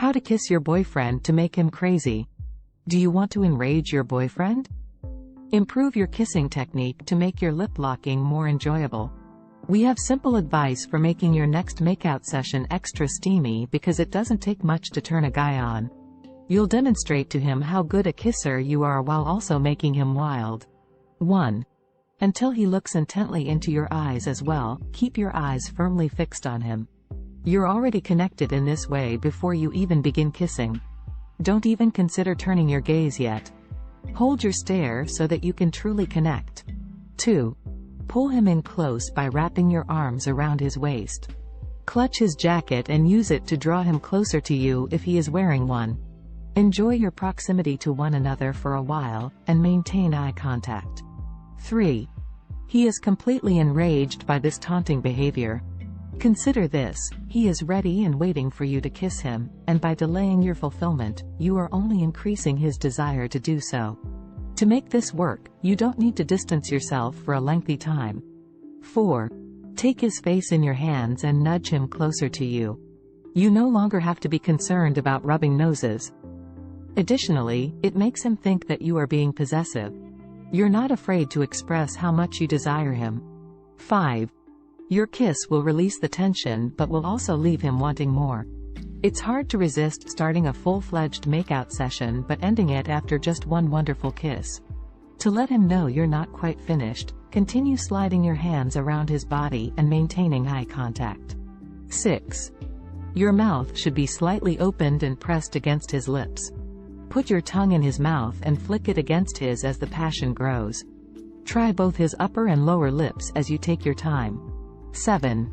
How to kiss your boyfriend to make him crazy. Do you want to enrage your boyfriend? Improve your kissing technique to make your lip locking more enjoyable. We have simple advice for making your next makeout session extra steamy because it doesn't take much to turn a guy on. You'll demonstrate to him how good a kisser you are while also making him wild. 1. Until he looks intently into your eyes as well, keep your eyes firmly fixed on him. You're already connected in this way before you even begin kissing. Don't even consider turning your gaze yet. Hold your stare so that you can truly connect. 2. Pull him in close by wrapping your arms around his waist. Clutch his jacket and use it to draw him closer to you if he is wearing one. Enjoy your proximity to one another for a while, and maintain eye contact. 3. He is completely enraged by this taunting behavior. Consider this: he is ready and waiting for you to kiss him, and by delaying your fulfillment, you are only increasing his desire to do so. To make this work, you don't need to distance yourself for a lengthy time. 4. Take his face in your hands and nudge him closer to you. You no longer have to be concerned about rubbing noses. Additionally, it makes him think that you are being possessive. You're not afraid to express how much you desire him. 5. Your kiss will release the tension but will also leave him wanting more. It's hard to resist starting a full-fledged makeout session but ending it after just one wonderful kiss. To let him know you're not quite finished, continue sliding your hands around his body and maintaining eye contact. 6. Your mouth should be slightly opened and pressed against his lips. Put your tongue in his mouth and flick it against his as the passion grows. Try both his upper and lower lips as you take your time. 7.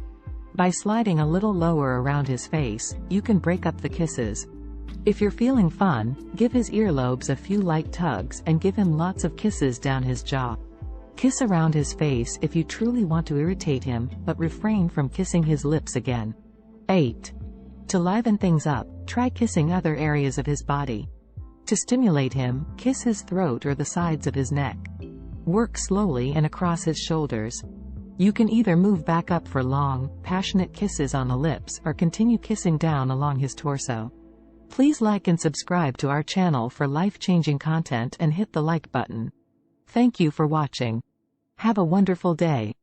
By sliding a little lower around his face, you can break up the kisses. If you're feeling fun, give his earlobes a few light tugs and give him lots of kisses down his jaw. Kiss around his face if you truly want to irritate him, but refrain from kissing his lips again. 8. To liven things up, try kissing other areas of his body. To stimulate him, kiss his throat or the sides of his neck. Work slowly and across his shoulders. You can either move back up for long, passionate kisses on the lips or continue kissing down along his torso. Please like and subscribe to our channel for life-changing content and hit the like button. Thank you for watching. Have a wonderful day.